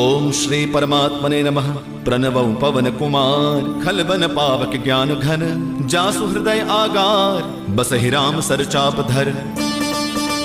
ओम श्री परमात्मने नमः। प्रणवौ पवन कुमार खलबन पावक ज्ञान घन, जासु हृदय आगार बसहि राम सर चाप धर।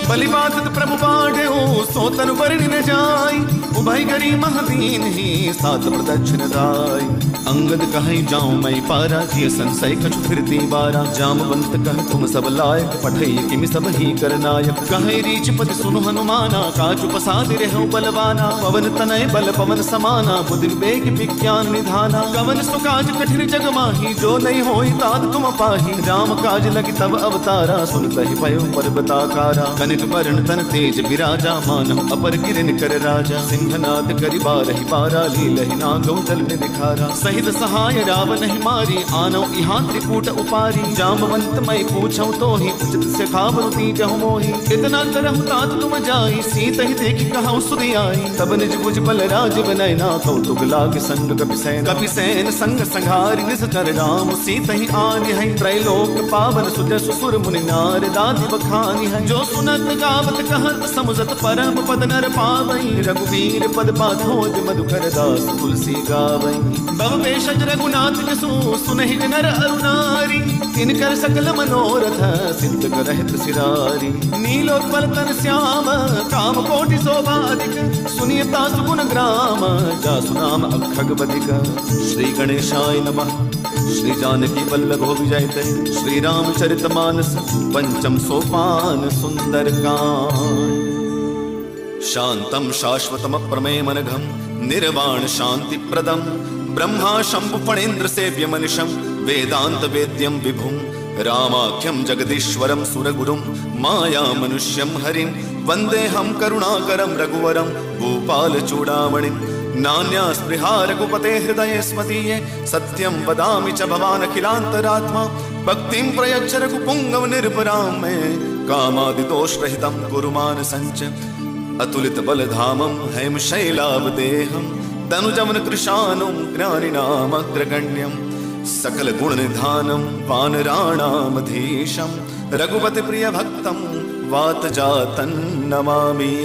बलि बाधत प्रभु बाढ़ो सोतन वर्णि न जाय, उभय गरी महदीन ही सात प्रदक्षिण राय। अंगद कहीं जाऊं मैं पारा, जिय संशय कछु फिरती बारा। जामवंत कह तुम सब लायक, पठई किमि सब ही कर नायक। कहीं रीच पति सुनु हनुमाना, काचु पसाद रहो बलवाना। पवन तनय बल पवन समाना, बुद्धि विवेक विज्ञान निधाना। कवन सुकाज कठिन जग माही, जो नहीं होई तात तुम पाही। राम काज लगी तब अवतारा, सुनतहि भयो पर्वताकारा। वरण तन तेज विराजा, मानव अपर किरण कर राजा। सिंहनाद करि बारहि बारा, लीलहि नागौ जल में दिखारा। सहित सहाय रावण ही मारी, आनौ इहाँ त्रिकूट उपारी। जामवंत मैं पूछौ तो ही, उचित से खावरु दीजहु मोहि। इतना करहु तात तुम जाई, सीत ही देखि कहौ सुधि आई। तब निज भुज बल राज बनैना, कौतुक लाग संग कपिसेन। कपिसेन संग संघारि निसचर राम, सीत ही आनि है। त्रैलोक पावन सुजस सुर मुनि नार, दाति बखानि है। जो सुनत गावत कहत समुझत, परम पद नर पावई। रघुवीर पद पाथोज मधुकर दास, तुलसी गावई। भव भेषज रघुनाथ जसु, सुनहि नर अरुनारी। तिनकर सकल मनोरथ, सिद्ध करहित सिरारी। नीलोत्पल तन श्याम, काम कोटि शोभा अधिक। सुनियता सुगुण ग्राम, जासु नाम अखग बधिक। श्री गणेशाय नमः। श्री जानकी वल्लभो विजयते, श्री रामचरित मानस। पंचम सोपान सुंदर कांड। शांतम शाश्वतम प्रमेय मनघम, निर्वाण शांति प्रदम। ब्रह्मा शंभु फणेन्द्र सेव्य मनिषम, वेदांत वेद्यम विभुम। रामाख्यम जगदीश्वरम सुरगुरुम, माया मनुष्यम हरिम। वंदे हम करुणाकरम रघुवरम, भूपाल चूड़ामणिम। नान्या स्पृहा रघुपते हृदये स्मदीये, सत्यं वदामि च भवान् अखिलान्तरात्मा। भक्तिं प्रयच्छ रघुपुंगव निर्भरां मे, कामादिदोषरहितं कुरु मानसञ्च। अतुलित बलधामं हेमशैलावदेहं, तनुजवन कृशानुं ज्ञानिनामग्रगण्यं। सकल गुण निधानं वानराणामधीशं, रघुपति प्रिय भक्तं वातजातं नमामि।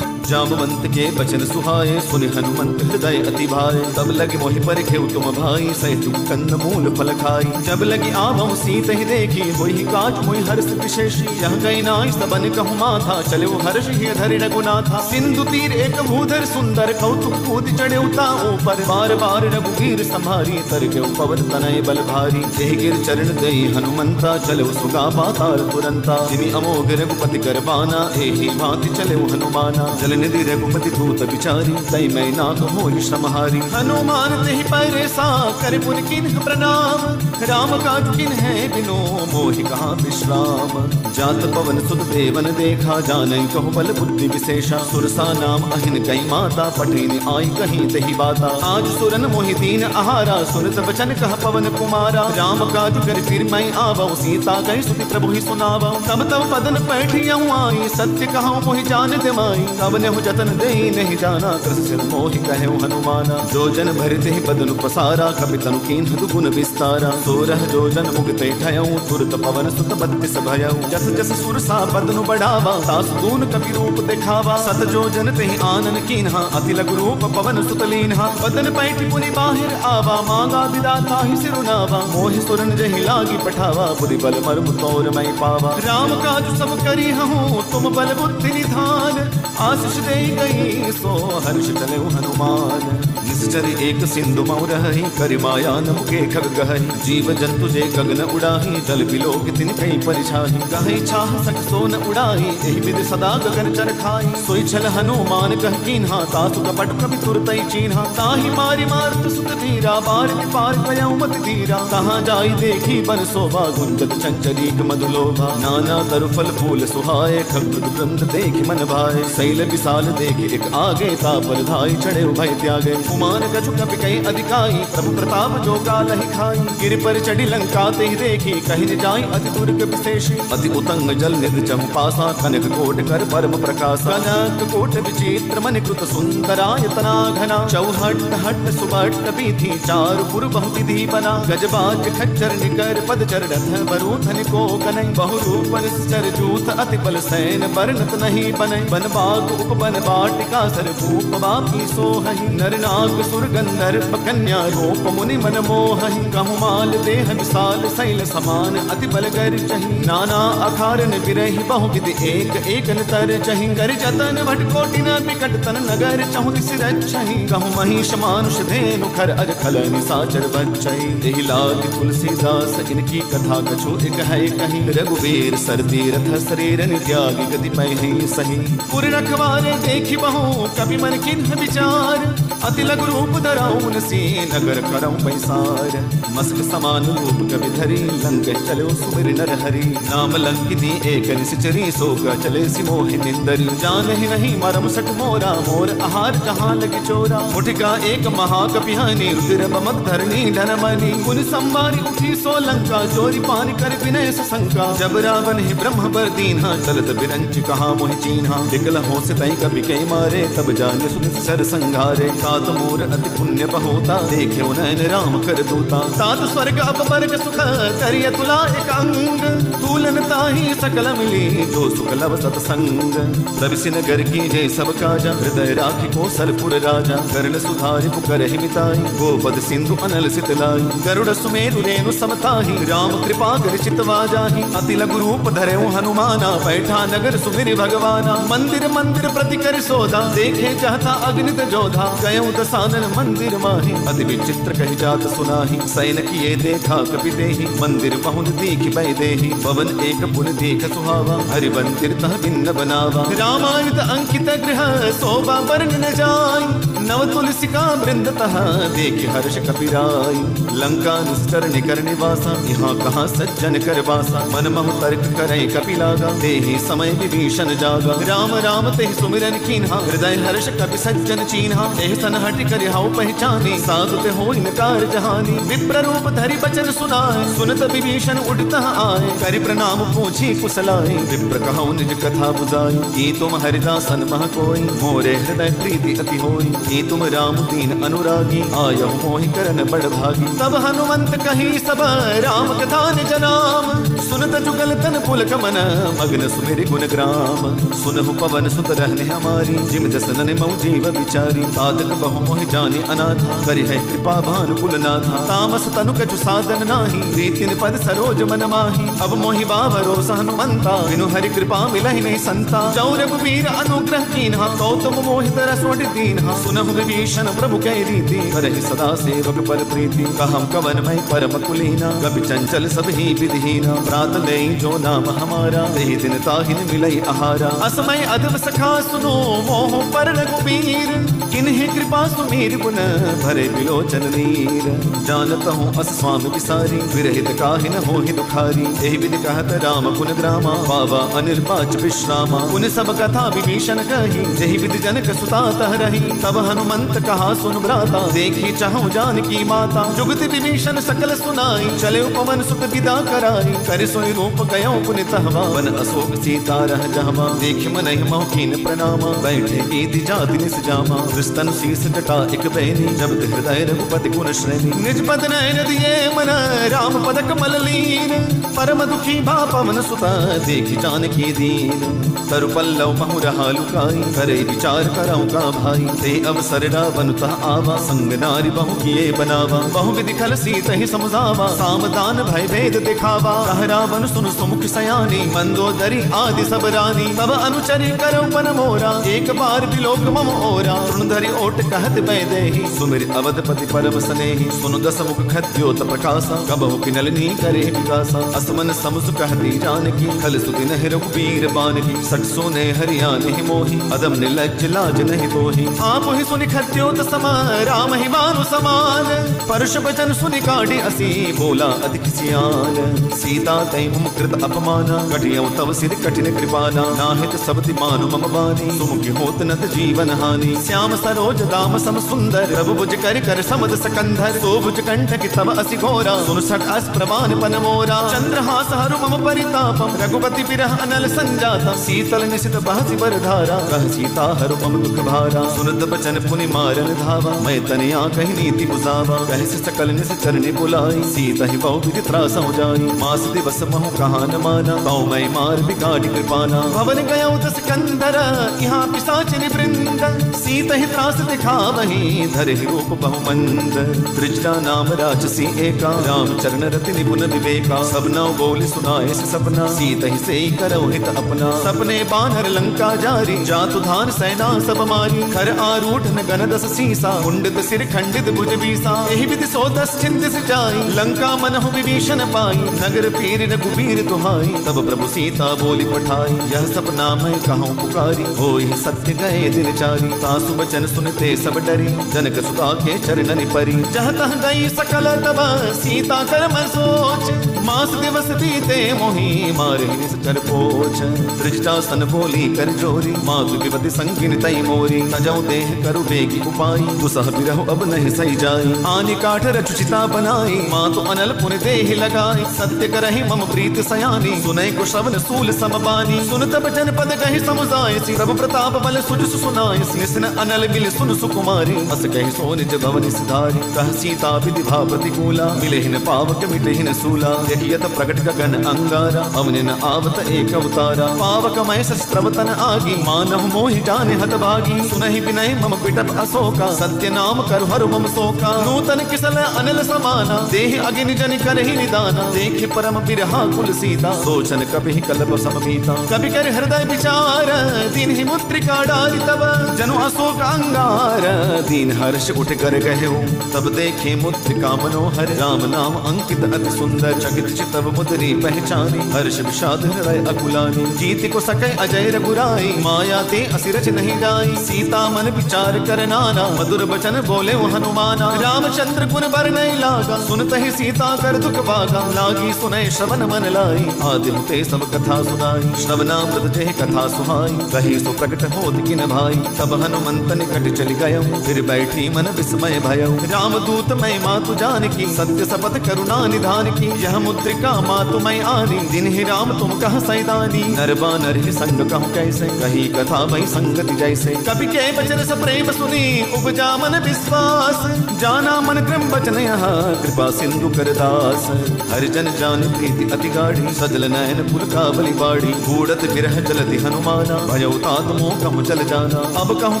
जामवंत के बचन सुहाए, सुनि हनुमंत हृदय अति भाए। तब लगे मोहि परिखेउ तुम भाई, सहित कंद मूल फल खाई। जब लगी आवहु सीत ही देखी, होई काज मोहि हर्ष विशेषी। यह गई नाई सबन कहु माथा, चले हर्ष ही धरि रघुनाथा। सिंधु तीर एक भूधर सुंदर, कौतुक कूद चढ़े ताऊ पर। बार बार रघुवीर संभारी, तर के पवन तनय बल भारी। देहि गिर चरण दई हनुमंता, चले सुगा पाताल तुरंता। जिमि अमोघ रघुपति कर बाना, एहि भांति चले हनुमाना। निधि रघुपति दूत विचारी, तै मैं नाथ होई श्रमहारी। हनुमान तेहि पैरेसा, कर पुनि किन्ह प्रणाम। राम काज किन्ह बिनो, मोहि कहाँ विश्राम। जात पवन सुत देवन देखा, जानई कहु बल बुद्धि विशेषा। सुरसा नाम अहिन कई माता, पठिन आई कहीं तहि बाता। आज सुरन मोहि दीन आहारा, सुनत वचन कह पवन कुमारा। राम काज कर फिर मैं आवौ, सीता गई सुति प्रभु ही सुनावौ। तब तब पदन पैठियहु आई, सत्य कहूँ मोहि जान दे माई। तब जतन दे नहीं जाना, कृष्ण मोहि कहेउ हनुमाना। जो जन भरते बदनु पसारा, कपितनु कीन्ह दुगुन विस्तारा। सोरह जो जन मुगते ठयऊ, तुरत पवन सुत 32 भयऊ। जस जस सुरसा बदनु बढ़ावा, तास गुण कपि रूप दिखावा। सत जो जन तेहि आनन कीन्हा, अति लघु रूप पवन सुत लीन्हा। बदन पैठि पुनि बाहिर आवा, मांगा विदाता ही सिरुनावा। मोहि सुरन जहि लागी पठावा, बुद्धि बल मर्म तोर मैं पावा। राम काज सब करी हूँ, तुम बल बुद्धि निधान। आशीष दे गई सो हर्ष चले हनुमान। निश्चर एक सिंधु मौरहि, करि माया नमुके खग गहहि। जीव जंतु जे गगन उड़ाही, जल बिलोक तिन कई परिछाही। कहि छाह सक सोन उड़ाही, एहि विधि सदा गगन चर खाई। सोई छल हनुमान कह कीन्हा, तासु कपट कपि तुरतै चीन्हा। ताहि मारि मारुत सुत धीरा, बार पार गयउ मत धीरा। कहाँ जाई देखी बन शोभा, गुंजत चंचरीक मधुलोभा। नाना तरु फल फूल सुहाए, खग वृंद देखि मन भाए। शैल विशाल देख एक आगे, तापर धाई चढ़े भय त्यागे। कुमान कछु कपि कई अधिकाई, प्रभु प्रताप जो कालहि खाई। गिर पर चढ़ी लंका तेहि देखी, कहि न जाई अति दुर्ग विशेषी। अति उतंग जल निधि चंपासा, कनक कोट कर परम प्रकाश। कनक कोट विचित्र मनि कृत सुंदरायतना घना। चौहट हट सुबट बीथी, चारु पुर बहु विधि बना। गजबाज खच्चर निकर पदचर रथ, बरूथन को कनई। बहुरूप निश्चर जूथ, अति बल सैन वर्णत नहीं बनई। बन बाग गोप बन बाटिका सर भूप बापी सोहहि नर नाग सुर गंधर्व कन्या रूप मुनि मन मोहहि कहु माल देह विशाल शैल समान अति बल गर चहि नाना अखारन बिरहि बहु विधि एक एक तर चहि कर जतन भट कोटि न बिकट तन नगर चहु दिस रक्षहि कहु महिष मानुष धेनु खर अज खल निसाचर बच्चहि एहि लाग तुलसीदास इनकी कथा कछु एक है कहीं रघुवीर सरदी रथ शरीर त्यागी गति पहि सही पुर रखवारे देखि बहु कवि मन किन्ह विचार अति लघु रूप धराउन सी नगर करौ पैसार मस्क समान रूप कवि धरी लंक चलो सुमिर नर हरि नाम लंकिनी एक निश्चरी सोक चले सि मोहि निंदरी जान ही नहीं मरम सट मोरा मोर आहार कहाँ लगे चोरा मुठिका एक महाकपिहानी रुद्र बमक धरनी धनमनी पुन संवारी उठी सो लंका चोरी पान कर विनय संका जब रावण ही ब्रह्म बर दीन्हा चलत बिरंच कहा मोहि चीन्हा विकल हो से तई कवि कई मारे तब जाने सुन सर संघारे सात मोर अति पुण्य बहुता देखे नयन राम कर दूता सात स्वर्ग अपवर्ग सुख करिय तुला एक अंग तूलन ताही सकल मिली जो सुख लव सतसंग तबिसि नगर की जय सब काजा हृदय राखी को सरपुर राजा कर्ण सुधारि पुकर हिमिताई गोपद सिंधु अनल सितलाई गरुड़ सुमेरु रेणु समताही राम कृपा कर चितवा जाहि अति लघु रूप धरेउ हनुमाना बैठा नगर सुमिर भगवाना मंदिर मंदिर प्रति कर सोधा देखे चाहता अग्नित जोधा गयउ दसानन मंदिर माहि अति विचित्र कहि जात सुनाहि सैन किए देखा कपि देहि मंदिर बहुन दीख बै देहि पवन एक पुन देख सुहावा हरि मंदिर तह भिन्न बनावा रामायण अंकित गृह शोभा बरन न जाय नव तुलसिका वृंद तह देख हर्ष कपिराय लंका निस्तर निकर निवासा यहाँ कहाँ सज्जन कर वासा मन महु तर्क करे कपिलागा देहि समय विभीषण जागा राम राम तेहि सुमिरन कीन्हा हृदय हर्ष कपि सज्जन चीन्हा एह सन हटि कर हाउ पहचानी साधु ते होई नकार जहानी विप्र रूप धरि बचन सुनाए सुनत विभीषण उठता आए करि प्रणाम पूछी कुशलाए विप्र कहौ निज कथा बुझाई की तुम हरिदासन मह कोई मोरे हृदय प्रीति अति होई की तुम राम दीन अनुरागी आयहु मोहि करन बड़ भागी तब हनुमंत कही सब राम कथा निज नाम सुनत जुगल तन पुलक मन मग्न सुमिर गुण ग्राम सुनहु पवन सुत रहने हमारी जिम जसन मऊ जीव विचारी साधक बहु मोहि जाने अनाथा करि है कृपा भानु कुलनाथा तामस तनु कछु साधन नाही प्रीतिन पद सरोज मन माही अब मोहि बावरो हनुमंता बिनु हरि कृपा मिलहि नहीं संता जौ रघुवीर अनुग्रह कीन्हा गौतम मोहित रसोट दीन्हा सुनहु विभीषण प्रभु कै रीति करहि सदा सेवक पर प्रीति कहम कवन मई परम कुलीना कपि चंचल सब ही विधिहीना प्रात ले जो नाम हमारा तेहि दिन ताहिन मिलई आहारा असमय अदब सखा सुनो मोह पर रघुवीर किन्हि कृपा सुमीर गुण भरे बिलोचन नीर जानत हूँ अस स्वामी विसारी विरहित काहिन होहि दुखारी एहि विधि कहत राम गुण ग्रामा पावा अनिर्वाच विश्रामा पुन सब कथा विभीषण कही जहि विधि जनक सुता तह रही तब हनुमंत कहा सुन भ्राता देखी चाहूं जानकी माता जुगति विभीषण सकल सुनाई चले उपवन सुत विदा कराई कर सोई रूप गयो पुनि तहवा वन अशोक सीता रह जहवा देख मन मोह कीन प्रणामा बैठे कीति जाति निस जामा स्तन शीस जटा एक बैनी जब हृदय रघुपति गुण श्रेणी निज पद नयन दिए मन राम पद कमल लीन परम दुखी भा पवन सुता देखि जानकी दीन तरु पल्लव महु रहा लुकाई करे विचार कराऊं का भाई ते अवसर रावण तह आवा संग नारी बहु किए बनावा बहु विधि खल सीत ही समझावा सामदान भय भेद दिखावा कह रावण सुन सुमुख सयानी मंदोदरी आदि सब रानी तब अनुचरी करो पन मोरा एक बार बिलोक मम ओरा धरि ओट कहत बै देहि सुमिर अवधपति परम स्नेहि सुनु दस मुख खद्योत प्रकाशा कबहु किनलनी करे विकासा असमन समसु कहती जानकी खल सुति नहि रघुवीर बानकी सट सोने हरिया नहीं मोहि अदम निर्लज्ज लाज नहीं तोहि आप ही सुनि खद्योत समा राम ही मानु समान परुष वचन सुनि काढ़ी असी बोला अधिक सियान सीता तै मुम कृत अपमाना कटियौ तव सिर कठिन कृपाना नाहित सबति मानु मम बानी सुमुखी होत नत जीवन हानि श्याम सरोज दाम सम सुंदर प्रभु भुज कर कर समद सकंधर तो भुज कंठ की तब असि घोरा सुन 64 अस्प्रमाण पनमोरा चंद्रहास हरु मम परितापम रघुपति बिरह अनल संजाता शीतल निशित बहसि बरधारा कह सीता हरु मम दुख भारा सुनत बचन पुनि मारन धावा मैं तनिया कही नीति बुझावा कह सकल निस चरनि बुलाई सीता ही बहु विधि त्रास हो जाई मास दिवस महु कहा न माना पाऊ मैं मार बिगाड़ी कृपाना भवन गया दस कंधर यहाँ पिशाचिनी वृंद सीता ही त्रास दिखा वही धर ही रूप बहुमंद त्रिजटा नाम राजसी एका राम चरण रति निपुण विवेका सबना बोल सुनाए से सपना सीता ही से करो हित अपना सपने बानर लंका जारी जातु धान सेना सब मारी खर आरूढ़ न गन दस सीसा मुंडित सिर खंडित भुज बीसा यही विधि सो दस छिंद से जाई लंका मनहु विभीषण पाई नगर पीर रघुबीर दुहाई तब प्रभु सीता बोली पठाई यह सपना मैं कहूँ पुकारी होई सत्य गए दिन चारी सासु बचन सुनते सब डरी जनक सुता के चरणन परी जहाँ तह गई सकल तब सीता कर्म सोच मास दिवस बीते मोही मारे निश्चर पोछ दृष्टासन बोली कर जोरी मातु विपति संगिन तई मोरी तजऊ देह करु बेगी उपाई दुसह बिरहु अब नहीं सही जाई आनि काठ रचुचिता बनाई मातु अनल पुन देह लगाई सत्य करहि मम प्रीत सयानी सुनई को श्रवण सूल समबानी सुन तब जनपद गहि समुजाय प्रभु प्रताप बल सुजस सुनाय निसन अनल मिल सुन सुकुमारी अस कहि सो निज भवन सिधारी कह सीता विधि भा प्रतिकूला मिलहिन पावक मिटहिन सूला देखियत प्रकट गगन अंगारा अवनि न आवत एक अवतारा पावक मय शस्त्रवतन आगी मानव मोहि जाने हत भागी सुनहि विनय मम पिटप अशोका सत्य नाम कर हर मम शोका नूतन किसल अनल समाना देह अग्नि जन करहि निदाना देख परम बिरहा कुल सीता सोचन कभी कल्प समबीता कभी कर हृदय विचार दीन ही मुद्रिका डारी तब जनु अशोक अंगार दीन हर्ष उठ कर गहे तब देखे मुद्रिका मनोहर राम नाम अंकित अति सुंदर चकित चितव मुद्री पहचानी हर्ष विषाद हृदय अकुलानी जीत को सकै अजय रघुराई माया ते असिरच नहीं जाई सीता मन विचार कर नाना मधुर बचन बोले वो हनुमाना रामचंद्र गुण बर नहीं लागा सुनत ही सीता कर दुख भागा लागी सुनै श्रवण मन लाई आदि ते सब कथा सुनाई श्रवणामृत जय कथा सुहाई कही सो प्रकट होत किन भाई तब हनुमंत निकट चली गयो फिर बैठी मन विस्मय भयो रामदूत मैं मातु जानकी सत्य शपथ करुणा निधान की यह मुद्रिका मातु मैं आनी दिन ही राम तुम कह सैदानी नर बानर ही संग कहूँ कैसे कही कथा मैं संगति जैसे कभी के बचन स प्रेम सुनी उपजा मन विश्वास जाना मन क्रम बचन यहाँ कृपा सिंधु कर दास हरिजन जान प्रीति अति गाढ़ी सजल नयन पुर का बलि बाढ़ी बूढ़त विरह जलति हनुमाना भयो तात मोह कहूँ चल जाना अब कहूँ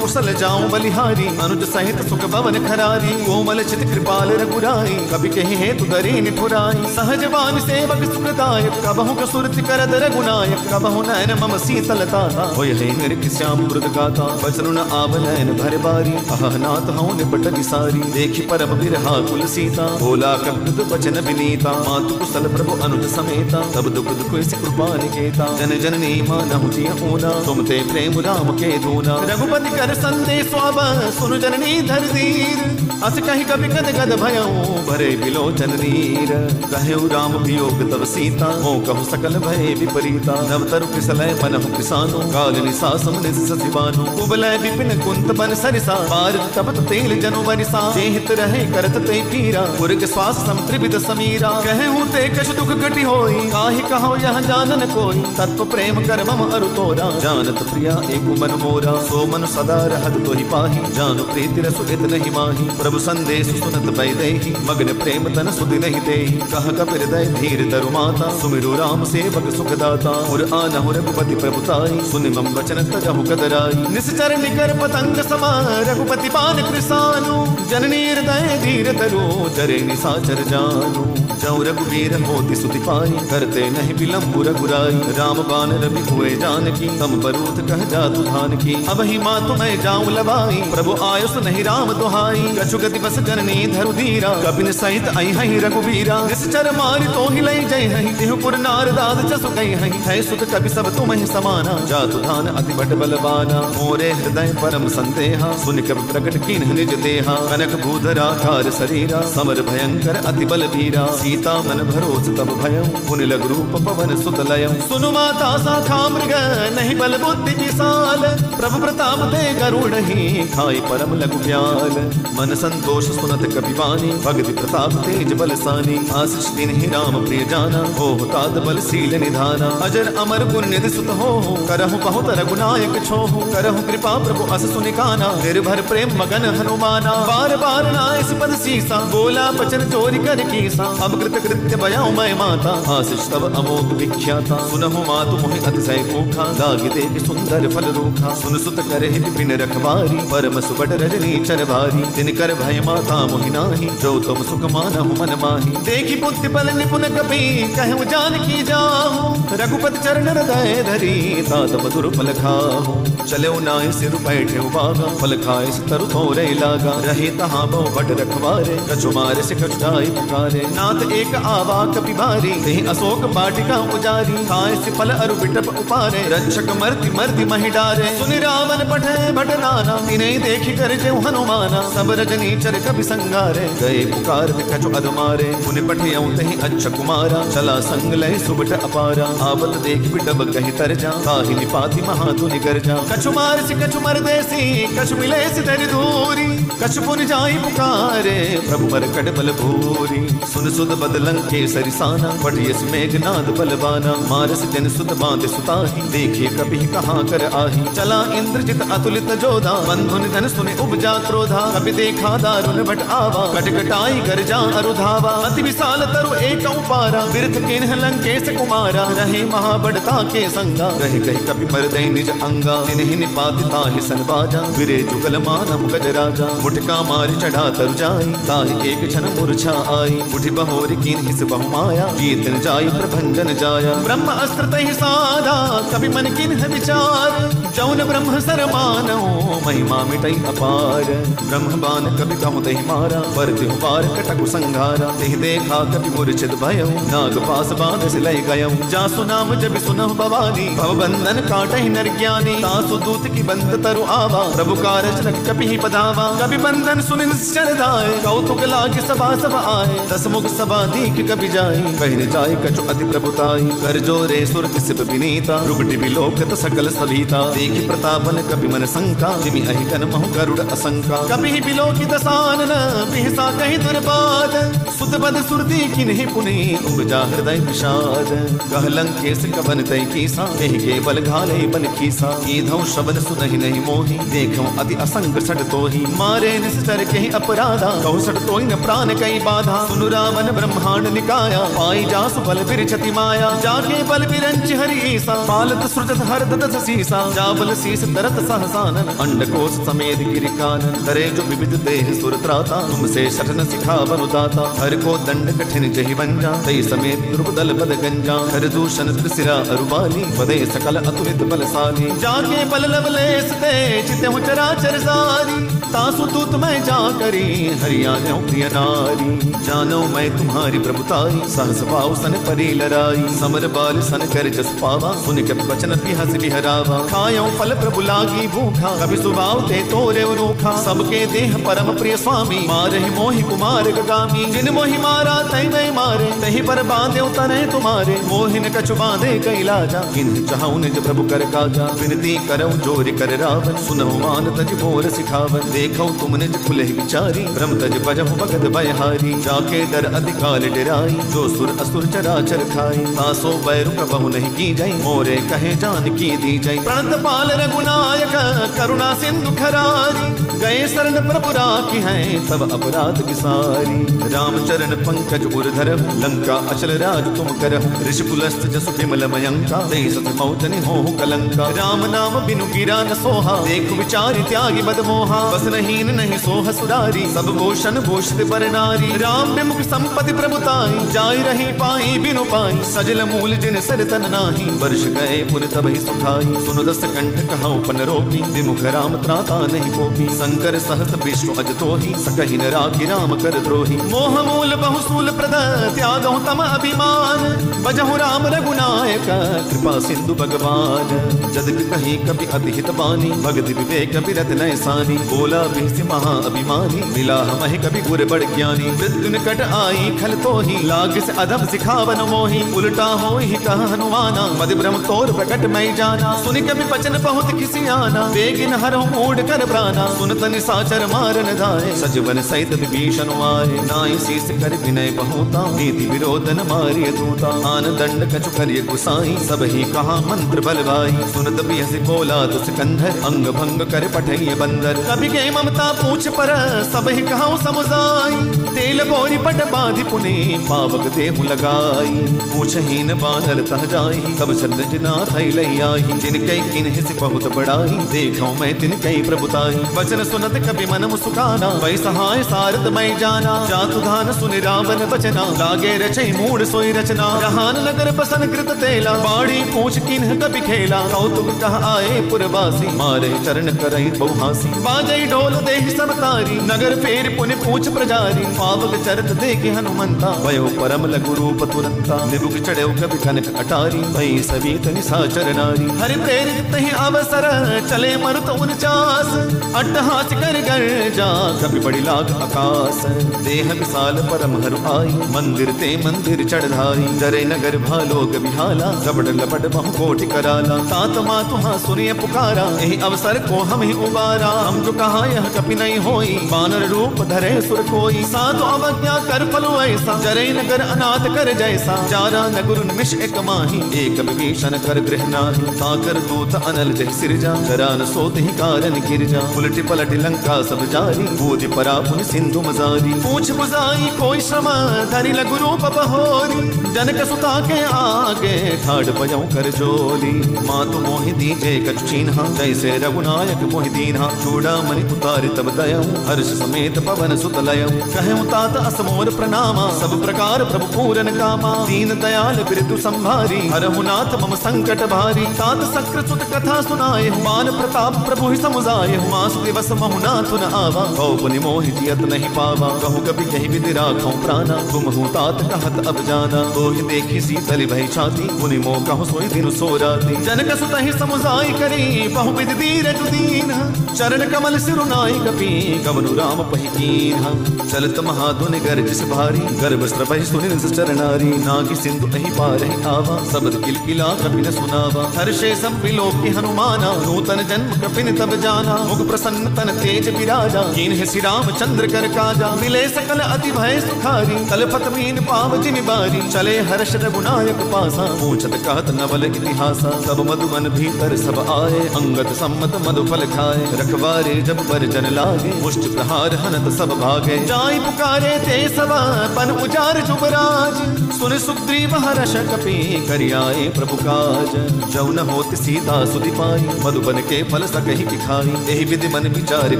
कुशल जाऊं बलिहारी अनुज सहित सुख भवन खरारी कोमल चित कृपाल रघुराई कभी कही हे तु दरी निठुराई सहजवान सेवक सुखदायक कबहु कसुरति करद रघुनायक कबहु नयन मम शीतलता होय हे नृत्य श्याम मृद गाता बचनु न आव नयन भर बारी अहनाथ हूँ निपट विसारी देखि परम बिरहा कुल सीता बोला कपित वचन विनीता मातु कुशल प्रभु अनुज समेता तब दुख दुख इस कृपा निकेता जन जननी मानहु जिय ऊना तुम ते प्रेम राम के दूना रघुपति कर संदेश अब सुनु जननी धर धीर अस कही कभी गद गद भयऊ भरे बिलोचन नीर कहु राम वियोग तब सीता हो कहु सकल भय विपरीता नवतरु किसलय मनहु किसानो काल निसासम निस ससिबानो कुबलय विपिन कुंत बन सरिसा पार तपत तेल जनु बरिसा जेहित रहे करत ते पीरा पुरग श्वास संत्रिविद समीरा कहूँ ते कछ दुख घटी होई काहि कहो यह जानन कोई तत्व प्रेम कर मम अरु तोरा जानत प्रिया एक मन मोरा सो मन सदा रहत तोहि पाही जानु प्रीति रसु इत नहीं माही प्रभु संदेश सुनत बैदेही मग्न प्रेम तन सुधि नहीं देही कह कपिर दय धीर तरु माता सुमिरु राम सेवक सुखदाता उर आनहु रघुपति प्रभुताई सुनि मम वचन तजहु कदराई निश्चर निकर पतंग समा रघुपति बान कृसानु जननी हृदय धीर तरु जरे निसाचर जानू जौ रघुवीर होति सुति पाई करते नहीं विलंबु रघुराई राम बान रवि हुए जानकी तम बरूथ कह जातु धान की अब ही मातु मैं जाऊं लबाई प्रभु आयुष नहीं राम दुहाई कछु गति बस जननी धरु धीरा कपिन सहित आई हई रघुवीरा निश्चर मारि तो ही लई जय हई देहपुर नारदाद जसु गई हई है सुत कवि सब तुम ही समाना जातु धान अति बट बलवाना मोरे हृदय परम संदेहा सुन कवि प्रकट कीन्ह निज देहा कनक भूधरा कार शरीरा समर भयंकर अति बल वीरा सीता मन भरोस तब भयं पुनि लघु रूप पवन सुत लयं सुनु माता शाखा मृग नहीं बल बुद्धि विशाल प्रभु प्रताप प्रताप ते गरुड़ ही खाई परम लघु ब्याल। मन संतोष सुनत कपिवानी भगति प्रताप तेज बलसानी। आशीष दीन्हि राम प्रिय जाना हो तात बल सील निधाना। अजर अमर गुण निधि सुत हो करहु बहुत रघुनायक छोहु। करहु कृपा प्रभु अस सुनिकाना निर्भर प्रेम मगन हनुमाना। बार बार नाइस पद सीसा बोला बचन चोरी कर कीसा। अब कृत कृत्य बयाऊं मैं माता आशीष तब अमोघ विख्याता। सुनहु मातु मोहि अतिशय भूखा लागी देख सुंदर फल रूखा। सुन सुत करहि विपिन रखवारी परम सुबट रजनी चर भारी। तिनकर भय माता मोहि नाही जो तुम सुख मानहु मन माही। देखी बुद्धि बल निपुण कपि कहूँ जानकी जाहु। रघुपति चरण हृदय धरी तात मधुर फल खाहु। चलो नाय सिर बैठे बागा फल खाए तरु थोरे लागा। रहे तहाँ बहु बट रखवारे कछु मारे से कछु जाय पुकारे। नाथ एक आवा कपि भारी ते अशोक वाटिका उजारी। खाए से फल अरु बिटप उपारे रक्षक मर्ति मर्ति महि डारे। सुनि रावण पठे भट नाना तिन्हि देखि कर जेउ हनुमाना। सब रजनी चर कपि संगारे गए पुकार कछु अधमारे। पुनि पठियउ तहि अच्छा कुमारा चला संग लय सुबट अपारा। आवत देख बिडब कहि तर जा ताहि निपाति महातुनि कर जा। कछु मार से कछु मर देसी कछु मिले से धरि दूरी। कछु पुनि जाई पुकारे प्रभु बर कट बल भूरी। सुन सुद बदलं के सरिसाना पठियस मेघनाद बलवाना। मारस जन सुत बांध सुताही देखिए कभी कहाँ कर आही। चला इंद्रजित अतुलित जोधा बंधु निधन सुने उपजा क्रोधा। कभी देखा दारुण भट आवा कटकटाई कर जा अरुधावा। अति विशाल तरु एक पारा बिरथ किन्ह लंकेश कुमारा। रहे महाबड़ता के संगा रहे कही कपि पर दे निज अंगा। तिन्हि निपाति ताहि सन बाजा विरे जुगल मानव गज राजा। मुठका मारि चढ़ा तरु जाई ताहि एक क्षण मूर्छा आई। उठि बहोरि कीन्हि से बहु माया जीतन जाई प्रभंजन जाया। ब्रह्म अस्त्र तहि साधा कपि मन किन्ह विचार। जौन ब्रह्म सर मानो महिमा मिटई अपार। ब्रह्म बाण कपि कहु तहि मारा पर तिहु पार कटकु संघारा। तिहि देखा कपि मूर्छित भयउ नाग पास बांध से लय गयउ। जासु नाम जब सुनहु भवानी भव बंधन काटहि नर ज्ञानी। तासु दूत की बंद तरु आवा प्रभु कारज लग कपि ही पधावा। कपि बंधन सुनि निश्चर दाय कौतुक लागे सभा सब आए। दस मुख सभा दीख कपि जाई कहने जाय कछु अति प्रभुताई। कर जोरे सुर सिप विनीता रुगटि विलोकत सकल सभीता। देखि प्रतापन कपि मन शंका जिमि अहि कन महु गरुड़ असंका। कपि ही विलोकित सानन बिहसा कहि दुर्बाद। सुत बद सुरती किन्हि पुनि उपजा हृदय विषाद। कह लंकेश कवन तै कीसा एहि के बल घाले बन खीसा। ईधौ शब्द सुनहि नहीं मोहि देखौ अति असंग सट तोहि। मारे निश्चर कहि अपराधा कहु सट तोहि न प्राण कई बाधा। सुनु रावण ब्रह्मांड निकाया पाई जासु बल बिरछति माया। जाके बल बिरंच हरि ईसा पालत सृजत हर ददस सीसा। जाबल शीस तरत सहसानन अंडकोश समेत गिरिकानन। करे जो विविध देह सुर त्राता तुमसे सठन सिखा बनुदाता। हर को दंड कठिन जहि बंजा तई समेत दुर्बदल पद गंजा। हर दूषण त्रिशिरा अरुबाली पदे सकल अतुलित बलशाली। जाके बल लवलेस तेज तेहु चराचर सारी। तासु दूत मैं जा करी हरियाणा प्रिय नारी। जानो मैं तुम्हारी प्रभुताई सहस पाऊ सन परी लराई। समर बाल सन कर जस पावा सुन के बचन बिहस बिहरावा। खायो फल प्रभु लागी भूखा कभी सुभाव ते तोरे रूखा। सबके देह परम प्रिय स्वामी मारहि मोहि कुमार गगामी। जिन मोहि मारा तै मैं मारे तहि पर बांधे तने तुम्हारे। मोहिन कछु बांधे कई लाजा किन्ह चाहु निज प्रभु कर काजा। विनती करौ जोरि कर रावण सुनहु मान तज मोर सिखावन। देखौ तुम निज खुले विचारी ब्रह्म तज बजहु भगत भयहारी। जाके दर अधिकाल डराई जो सुर असुर चराचर खाई। तासो बैरु कबहु नहीं की जाई मोरे कहे जान की दी जाई। प्रणत पाल रघुनायक करुणा सिंधु खरारी। गए शरण प्रभु राखी हैं सब अपराध विसारी। रामचरण पंकज उर्धर लंका अचल राज तुम करहु। ऋषिकुलस्थ जसु विमल मयंका तेहि सत मौजनि होहु कलंका। राम नाम बिनु गिरा न सोहा देखु विचारि त्यागी बद मोहा। बस नहीन नहीं सोह सुरारी सब भूषण भूषित पर नारी। राम विमुख संपत्ति प्रभुताई जाय रही पाई बिनु पाई। सजल मूल जिन सर तन नाही वर्ष गए पुन तबहि सुखाई। सुनु दस कंठ कहौ पन रोपी विमुख राम त्राता नहीं कोपी। शंकर सहस विष्णु अज तोहि सकहि न राखि राम कर द्रोही। मोह मूल बहुसूल प्रद त्याग त्यागहु तम अभिमान, बजहु राम रघुनायक कृपा सिंधु भगवान। जद कि कहीं कभी अतिहित बानी, भगत विवेक बिरत नैसानी। बोला बिहसि महा अभिमानी, मिला हमहि कभी गुर बड़ ज्ञानी। मृत्यु निकट आई खल तोहि, लाग से अधम सिखावन मोहि। उल्टा होहि कह हनुमाना, मदि भ्रम तोर प्रकट मैं जाना। सुनि कभी बचन बहुत खिसियाना, बेगिन हरहु मूढ़ कर प्राना। सुनत निशाचर मारन धाये, सजवन सहित विभीषण आए। नाई शीस कर विनय बहुता, नीति विरोधन मारिय दूता। आन दंड कछु करिय गुसाई, सब ही कहा मंत्र बल भाई। सुनत बिहसि बोला दुस कंधर, अंग भंग कर पठैय बंदर। कभी के ममता पूछ पर, सब ही कहाऊ समुझाई। तेल बोरी पट बांधि पुनि, पावक देहु लगाई। पूछहीन बानर तह जाई, तब सदनाथ लई आई। जिनकै किन्हि बहुत बड़ाई, देखौ मैं तिनकै प्रभुताई। वचन सुनत कभी मन मुस्काना, वै सहाय सारथ मैं जाना। जातु धान सुनि रावण बचना, लागे रचै मूढ़ सोई रचना। जहान नगर बसन कृत तेला, बाड़ी पूछ किन्ह कभी खेला। कौतुक कह आए पुरवासी, मारे चरण करई बहुहासी। बाजई ढोल देहि सब तारी, नगर फेर पुनि पूछ प्रजारी। पावक चरत देखे हनुमंता, भयो परम लघु रूप तुरंता। निबुक चढ़ो कभी कनक अटारी, भई सभी निशाचर नारी। हरि प्रेरित तहि अवसर, चले मरुत 49। अट्टहास कर गर्जा, कभी बड़ी लाग आकाश। देह विशाल परम हरु आई, मंदिर ते मंदिर चढ़ाई। जरे नगर भालो कभी हाला, जबड़ लपट बहु कोटि कराला। तात मातु हाँ सुनिय पुकारा, यही अवसर को हम ही उबारा। हम जो कहा यह कपि नहीं होई, बानर रूप धरे सुर कोई। साधु अवज्ञा कर फलो ऐसा, जरे नगर अनाथ कर जैसा। जारा नगर निमिष एक माही, एक विभीषण कर गृह नाही। साकर दूत अनल जय सिरजा, जरा न सोत ही कारण गिरजा। उलटी पलटी लंका सब जारी, बूझि परा पुनि सिंधु मजारी। पूछ बुझाई कोई श्रम, धरि लघु रूप बहोरी। जनक सुता के आगे, ठाड़ बजौ कर जोली। मातु मोहि दीजे कछु चीन्हा, जैसे रघुनायक मोहि दीन्हा। चूड़ामणि उतारि तब दयौ, हर्ष समेत पवन सुत लयौ। कहऊँ तात असमोर प्रणामा, सब प्रकार प्रभु पूरन कामा। दीन दयाल बिरतु संभारी, हरहु नाथ मम संकट भारी। तात सकृत सुत कथा सुनाए, मान प्रताप प्रभु ही समुझाए। मास दिवस महु नाथ न आवा, भौ पुनि मोहि जियत नहीं पावा। कहूँ कभी कहीं विधि राखौ प्राणा, तुम हूँ तात कहत अब जाना। तोहि देखी सीतल भई छाती, मुनि मोह कहूँ सोई दिनु सो राती। जनक सुत ही समुझाई करी, बहु विधि धीरज दीन। चरण कमल सिरु नाई कपि, गवनु राम पहि कीन्हा। चलत महाधुनि गर्जिस भारी, गर्भ स्त्रपहि सुनि निश्चर नारी। नागी सिंधु अहि पारहि आवा, सबद किलकिला कपि न सुनावा। हर्षे सब विलोकि हनुमाना, नूतन जन्म कपि न तब जाना। मुख प्रसन्न तन तेज विराजा, कीन्हि श्री रामचंद्र कर काजा। मिले सकल अति भय सुखारी, तलपत मीन पाव जिमि बारी। चले हर्ष रघुनायक पासा, पूछत कहत नवल इतिहासा। सब मधुबन भीतर सब आए, अंगद सम्मत मधुफल खाए। रखवारे जब पर जन लागे, मुष्टि प्रहार हनत सब भागे। जाई पुकारे ते सब, पन उजार जुबराज। सुन सुग्रीव हर्ष कपि, करियाए प्रभु काज। जौ न होत सीता सुधि पाई, मधुबन के फल सकहि की खाई। एहि विधि मन विचार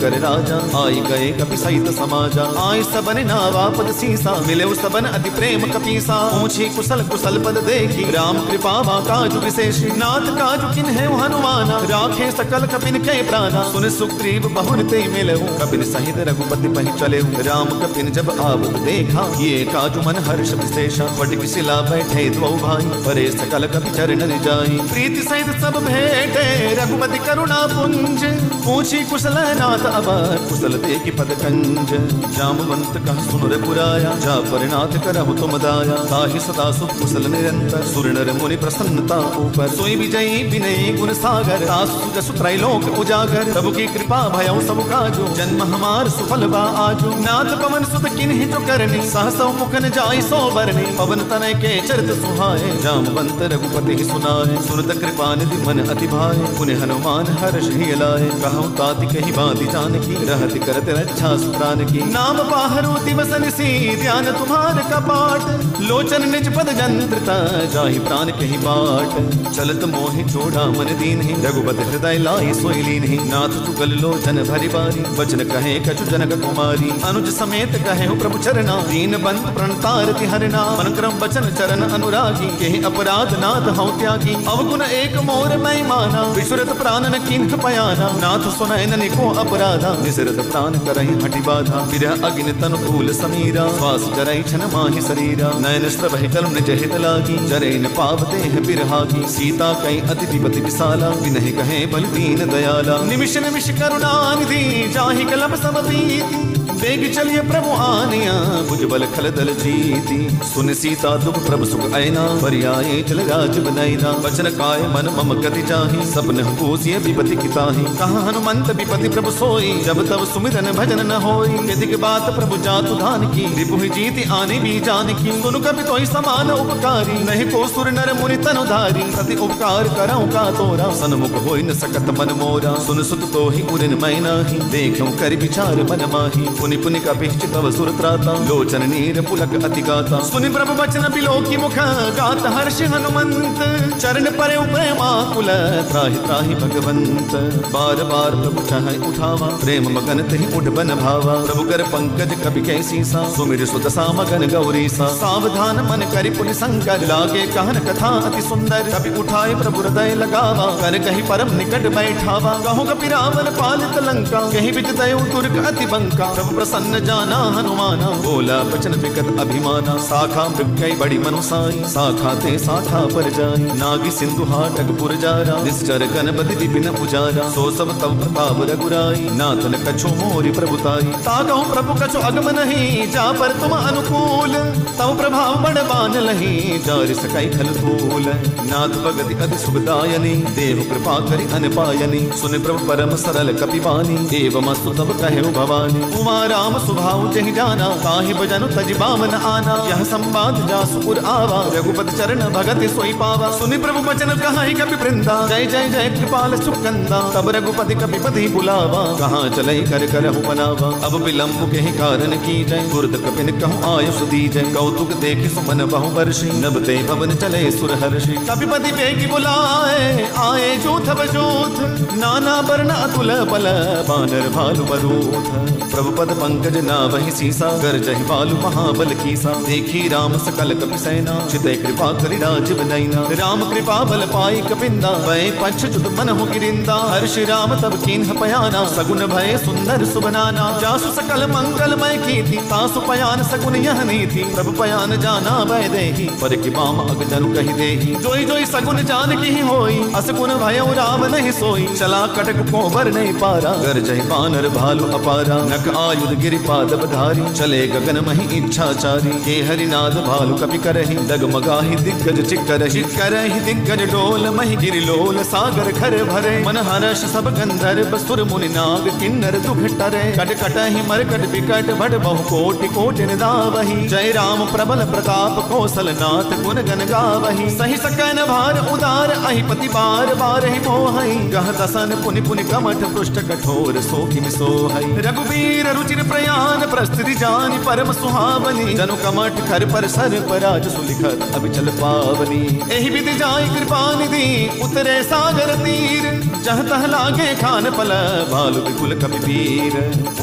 कर राजा, आई गए कपि सहित समाजा। आई सबन नावा पद सीसा, मिले सबन अति प्रेम कपीसा। पूछी कुशल कुशल पद देखी, राम कृपा मा काजु विशेषी। नाथ काजु किन्हे हनुमाना, राखे सकल कपिन के प्राणा। सुन सुग्रीव बहुर ते मिलऊ, कपिन सहित रघुपति पहि चलेऊ। राम कपिन जब आवत देखा, ये काजु मन हर्ष विशेषा। फटिक शिला बैठे दो भाई, परे सकल कपि चरणन जाई। प्रीति सहित सब भेटे, रघुपति करुणा पुंज। पूछी कुशल नाथ अब, कुशल देखि पद कंज। जामवंत कह सुन रे पुराया, जा परिनाथ करहु तुम दाया। ताहि सदा सुख कुशल निरंतर, सुर नर मुनि प्रसन्नता ऊपर। सोई विजयी विनयी गुण सागर, तासु जसु त्रैलोक उजागर। प्रभु की कृपा भयउ सब काजो, जन्म हमार सुफल बा आजो। नाथ पवन सुत किन्हि जो करनी, सहसौ मुखन जाई सो बरनी। पवन तनय के चरित सुहाए, जामवंत रघुपति ही सुनाए। सुनत कृपा निधि मन अति भाए, पुनि हनुमान हर्ष ही लाए। कहूँ ताति कही बाति जानकी, रहति करत रक्षा सुप्रान की। नाम बाहरु दिवस निसी, ध्यान तुम्हार कपाट। लोचन निज पद जंत्रता, जाहि प्राण कही बाट। चलत मोहि चोड़ा मन दीन्हि, रघुपति हृदय लाई सोई लीन्हि। नाथ चुगल लोचन भरि बारी, वचन कहे कछु जनक कुमारी। अनुज समेत कहे प्रभु चरना, दीन बंधु प्रणतारति हरना। मन क्रम वचन चरण अनुरागी के अपराध नाथ हौ त्यागी अवगुण एक मोर मैं माना विसुरत प्राण न किन्ह पयाना नाथ सुनय निको अपराधा निसरत प्राण करहि हटि बाधा विरह अग्नि तनु फूल समीरा श्वास जरहि छन माहि शरीरा नयन स्रवहि जल निज हित लागी जरै न पावते हैं बिरहागी सीता कई अति विपति विशाला विनहि कहे बलवीन दयाला निमिष निमिष करुणा निधि जाहि कलप सब बीती बेग चलिए प्रभु आनिया भुजबल खल दल जीती सुन सीता दुख प्रभु सुख ऐना पर्याये चल राज बनैना वचन काय मन मम गति जाहि सपन पूसिय विपति किताहि कहा हनुमंत विपति प्रभु सोई जब तब सुमिरन भजन न होई यदि के बात प्रभु जातु धान की रिपु जीति आने भी जान की सुन कभी तोई समान उपकारी नहीं को सुर नर मुनि तनु धारी प्रति उपकार करऊं का तोरा सन्मुख होई न सकत मन मोरा सुन सुत तो ही उरिन मैं नाही देखूं कर विचार मन माही पुनि पुनि कपिश्च तव सुर त्राता लोचन नीर पुलक अति गाता सुनि प्रभु वचन बिलोकी मुख गात हर्ष हनुमंत चरण परे प्रेमाकुल त्राहि त्राहि भगवंत बार बार प्रभु चाहे उठावा प्रेम मगन तहि उठ बन भावा प्रभु कर पंकज कपि कैसी सा सुमिर सुदसा मगन गौरी सा सावधान मन करि पुनि संकर लागे कहन कथा अति सुंदर कपि उठाए प्रभु हृदय लगावा कर कहि परम निकट बैठावा कहूँ कपि रावण पालित लंका कहीं बिज दयो तुर्क अति बंका प्रभु प्रसन्न जाना हनुमाना बोला बचन विकट अभिमाना शाखा मृग बड़ी मनुसाई शाखा ते शाखा पर जाई नागी सिंधु हाटक पुर जारा निश्चर गणपति विपिन उजारा सो सब तव प्रताप रघुराई नाथन कछो मोरि प्रभुताई ताकहु प्रभु कछो अगम नहीं जा पर तुम अनुकूल तव प्रभाव बड़बान लही जारि सकई खल तूल नाथ भगति अति सुखदायनी देव कृपा करि अनपायनी सुन प्रभु परम सरल कपिवानी एवं तब कहे भवानी उमा राम सुभाव जहि जाना ताहि भजनु तज बामन आना यह संवाद जासुपुर आवा रघुपति चरण भगति सोई पावा सुनि प्रभु वचन कहाई कपि वृंदा जय जय जय कृपाल सुकंदा तब रघुपति कपिपति बुलावा कहाँ चले कर करहु बनावा अब विलंब के कारण की जय तुरत कपिन कहूँ आयुष दी जय कौतुक देख सुमन बहु वर्षि नभते भवन चले सुर हर्षि कपिपति बेगी बुलाए आए जूथ बजूथ नाना वर्ण अतुल बल बानर भालु बरूथ प्रभु पद पंकज नावहि सीसा गरजहि बालु महाबल कीसा देखी राम सकल कपि सेना चितै कृपा करि राजीव नैना राम कृपा बल पाई कपिंदा भय पंच जुत मन हो गिरिंदा हर्ष राम तब कीन्ह पयाना सगुन भय सुंदर सुबनाना जासु सकल मंगलमय कीर्ति तासु पयान सगुन यह नीति प्रभु पयान जाना भय देहि पर कि बाम अग जनु कहि देहि जोई जोई सगुन जान की होई असगुन भय राम नहीं सोई चला कटक कोबर नहीं पारा गरजहि बानर भालु अपारा नक आयुध गिरि पादप धारी चले गगन मही इच्छाचारी के हरिनाद भालु कपि करहि डगमगाहि दिग्गज चिक्करहि दिग्गज डोल मही गिरि लोल सागर खर भरे मन हर्ष सब गंधर्व सुर मुनि नाग किन्नर दुख टरे कट कटहि मरकट विकट भट बहु कोटि कोटि निदावहि जय राम प्रबल प्रताप कौशल नाथ गुण गन गावहि सही सकन भार उदार अहिपति बार बार ही मोहहि गह दसन पुनि पुनि कमठ पृष्ठ कठोर सोखि सोहै रघुवीर रुचिर प्रयाण प्रस्थिति जानि परम सुहावनी जनु कमठ खर पर सर पराज सुलिखत अभिचल पावनी एहि विधि जाय कृपा निधि उतरे सागर तीर जह तह लागे खान पल भालु विपुल कपि वीर